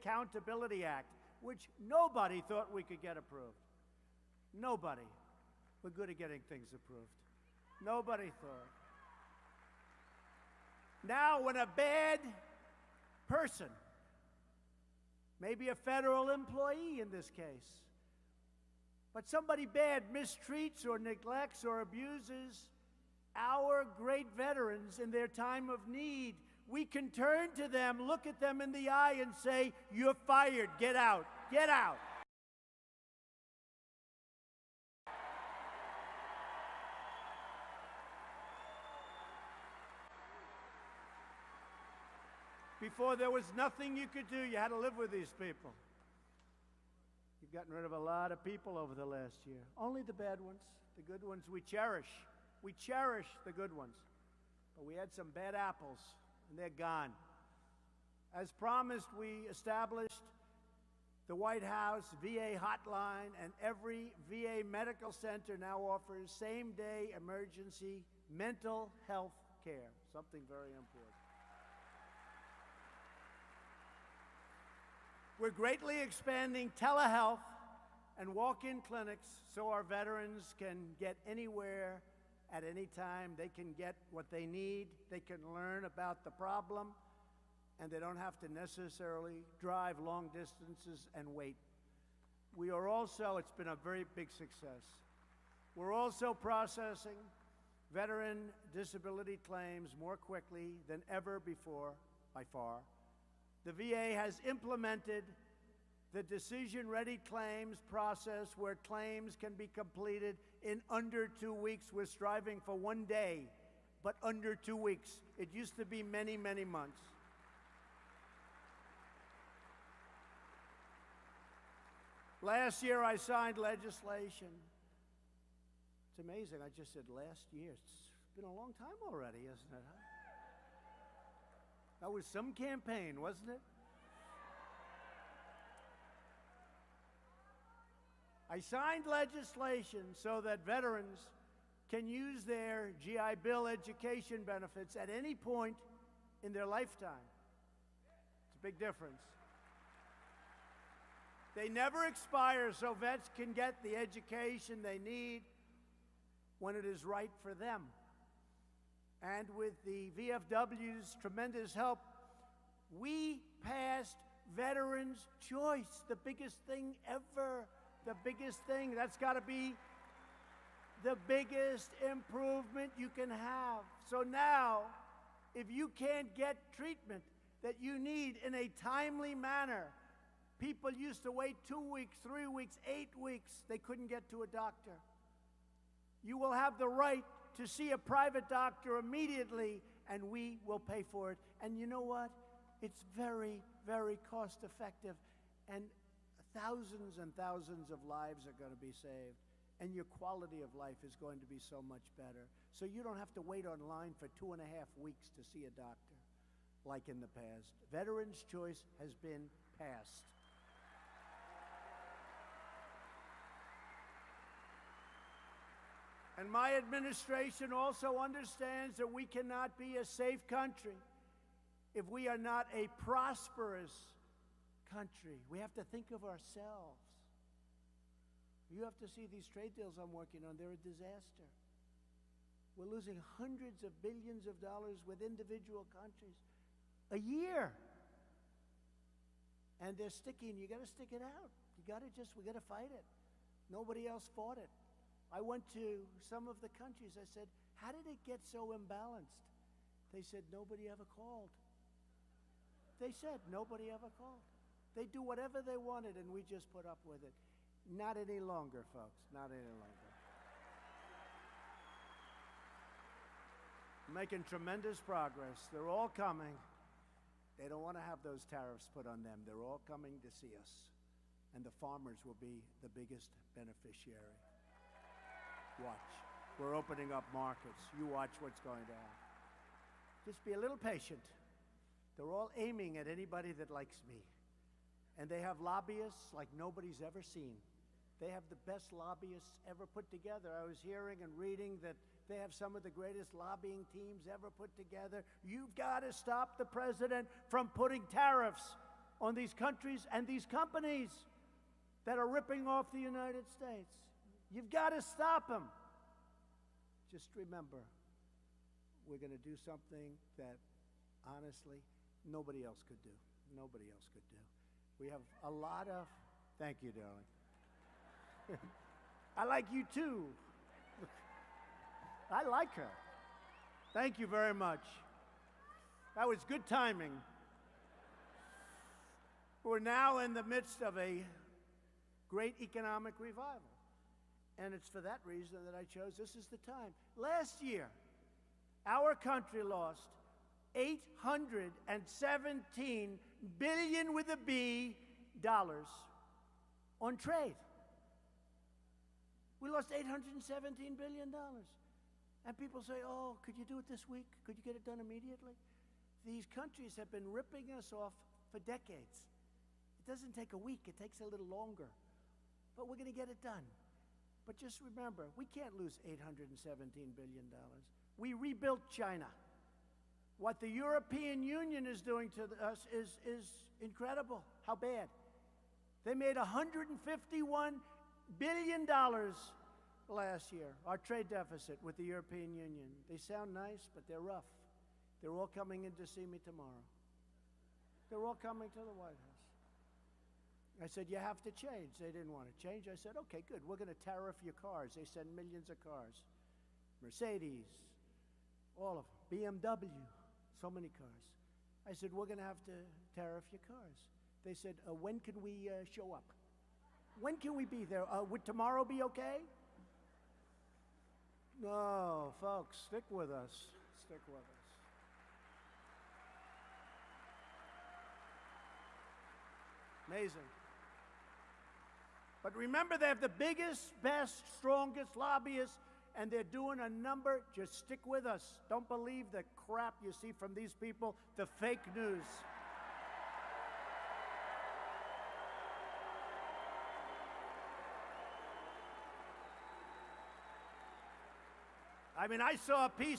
Accountability Act, which nobody thought we could get approved. Nobody. We're good at getting things approved. Nobody thought. Now, when a bad person, maybe a federal employee in this case, but somebody bad mistreats or neglects or abuses our great veterans in their time of need, we can turn to them, look at them in the eye, and say, "You're fired. Get out. Get out." Before, there was nothing you could do. You had to live with these people. You've gotten rid of a lot of people over the last year. Only the bad ones. The good ones we cherish. We cherish the good ones. But we had some bad apples, and they're gone. As promised, we established the White House VA hotline, and every VA medical center now offers same-day emergency mental health care, something very important. We're greatly expanding telehealth and walk-in clinics so our veterans can get anywhere at any time. They can get what they need. They can learn about the problem, and they don't have to necessarily drive long distances and wait. We are also, it's been a very big success. We're also processing veteran disability claims more quickly than ever before, by far. The VA has implemented the decision-ready claims process where claims can be completed in under 2 weeks. We're striving for 1 day, but under 2 weeks. It used to be many, many months. Last year, I signed legislation. It's amazing. I just said last year. It's been a long time already, isn't it? Huh? That was some campaign, wasn't it? I signed legislation so that veterans can use their GI Bill education benefits at any point in their lifetime. It's a big difference. They never expire, so vets can get the education they need when it is right for them. And with the VFW's tremendous help, we passed Veterans' Choice, the biggest thing ever. The biggest thing. That's got to be the biggest improvement you can have. So now, if you can't get treatment that you need in a timely manner, people used to wait 2 weeks, 3 weeks, 8 weeks. They couldn't get to a doctor. You will have the right to see a private doctor immediately, and we will pay for it. And you know what? It's very, very cost effective, and thousands and thousands of lives are going to be saved, and your quality of life is going to be so much better. So you don't have to wait online for 2.5 weeks to see a doctor like in the past. Veterans' Choice has been passed. And my administration also understands that we cannot be a safe country if we are not a prosperous country. We have to think of ourselves. You have to see these trade deals I'm working on. They're a disaster. We're losing hundreds of billions of dollars with individual countries a year. And they're sticking. You got to stick it out. We got to fight it. Nobody else fought it. I went to some of the countries. I said, how did it get so imbalanced? They said, nobody ever called. They said, nobody ever called. They do whatever they wanted, and we just put up with it. Not any longer, folks. Not any longer. Making tremendous progress. They're all coming. They don't want to have those tariffs put on them. They're all coming to see us. And the farmers will be the biggest beneficiary. Watch. We're opening up markets. You watch what's going to happen. Just be a little patient. They're all aiming at anybody that likes me. And they have lobbyists like nobody's ever seen. They have the best lobbyists ever put together. I was hearing and reading that they have some of the greatest lobbying teams ever put together. You've got to stop the president from putting tariffs on these countries and these companies that are ripping off the United States. You've got to stop them. Just remember, we're going to do something that, honestly, nobody else could do. Nobody else could do. We have a lot of... Thank you, darling. I like you, too. I like her. Thank you very much. That was good timing. We're now in the midst of a great economic revival. And it's for that reason that I chose this is the time. Last year, our country lost $817 billion with a B dollars on trade. We lost $817 billion. And people say, oh, could you do it this week? Could you get it done immediately? These countries have been ripping us off for decades. It doesn't take a week, it takes a little longer. But we're going to get it done. But just remember, we can't lose $817 billion. We rebuilt China. What the European Union is doing to us is incredible. How bad? They made $151 billion last year, our trade deficit with the European Union. They sound nice, but they're rough. They're all coming in to see me tomorrow. They're all coming to the White House. I said, you have to change. They didn't want to change. I said, okay, good. We're going to tariff your cars. They send millions of cars. Mercedes, all of them. BMW, so many cars. I said, we're going to have to tariff your cars. They said, when can we show up? When can we be there? Would tomorrow be okay? No, folks, stick with us. Stick with us. Amazing. But remember, they have the biggest, best, strongest lobbyists, and they're doing a number. Just stick with us. Don't believe the crap you see from these people, the fake news. I mean, I saw a piece